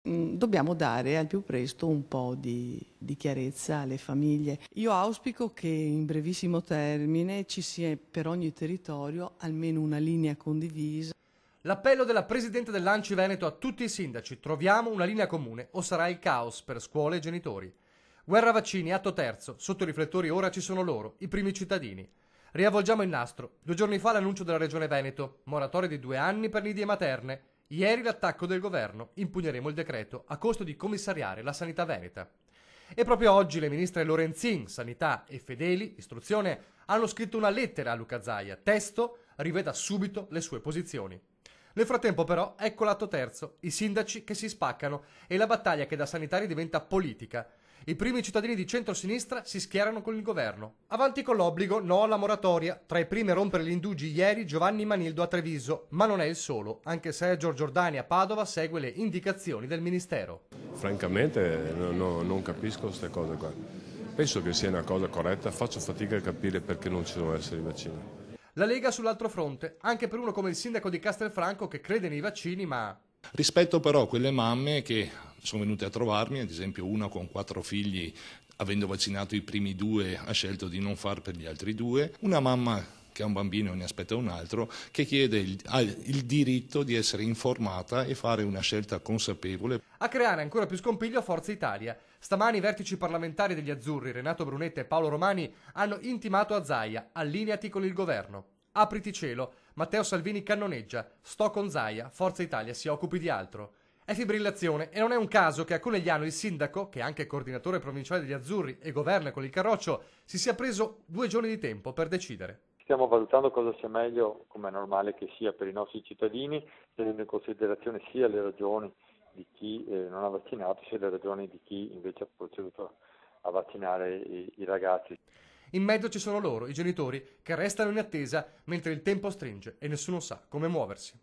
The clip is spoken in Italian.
Dobbiamo dare al più presto un po' di chiarezza alle famiglie. Io auspico che in brevissimo termine ci sia per ogni territorio almeno una linea condivisa. L'appello della Presidente dell'Anci Veneto a tutti i sindaci: troviamo una linea comune o sarà il caos per scuole e genitori. Guerra vaccini, atto terzo, sotto i riflettori ora ci sono loro, i primi cittadini. Riavvolgiamo il nastro. 2 giorni fa l'annuncio della Regione Veneto, moratoria di 2 anni per nidi e materne. Ieri l'attacco del governo, impugneremo il decreto a costo di commissariare la sanità veneta. E proprio oggi le ministre Lorenzin, Sanità, e Fedeli, Istruzione, hanno scritto una lettera a Luca Zaia. Testo: riveda subito le sue posizioni. Nel frattempo però ecco l'atto terzo, i sindaci che si spaccano e la battaglia che da sanitari diventa politica. I primi cittadini di centrosinistra si schierano con il governo. Avanti con l'obbligo, no alla moratoria. Tra i primi a rompere gli indugi ieri Giovanni Manildo a Treviso, ma non è il solo, anche Sergio Giordani a Padova segue le indicazioni del ministero. Francamente non capisco queste cose qua. Penso che sia una cosa corretta, faccio fatica a capire perché non ci devono essere i vaccini. La Lega sull'altro fronte, anche per uno come il sindaco di Castelfranco che crede nei vaccini ma... Rispetto però a quelle mamme che sono venute a trovarmi, ad esempio una con 4 figli, avendo vaccinato i primi 2 ha scelto di non far per gli altri 2, una mamma che ha un bambino e ne aspetta un altro, che chiede ha il diritto di essere informata e fare una scelta consapevole. A creare ancora più scompiglio Forza Italia. Stamani i vertici parlamentari degli Azzurri, Renato Brunetta e Paolo Romani, hanno intimato a Zaia: allineati con il governo. Apriti cielo, Matteo Salvini cannoneggia, sto con Zaia, Forza Italia si occupi di altro. È fibrillazione e non è un caso che a Conegliano il sindaco, che è anche coordinatore provinciale degli Azzurri e governa con il Carroccio, si sia preso 2 giorni di tempo per decidere. Stiamo valutando cosa sia meglio, come è normale che sia per i nostri cittadini, tenendo in considerazione sia le ragioni di chi non ha vaccinato, sia le ragioni di chi invece ha proceduto a vaccinare i ragazzi. In mezzo ci sono loro, i genitori, che restano in attesa mentre il tempo stringe e nessuno sa come muoversi.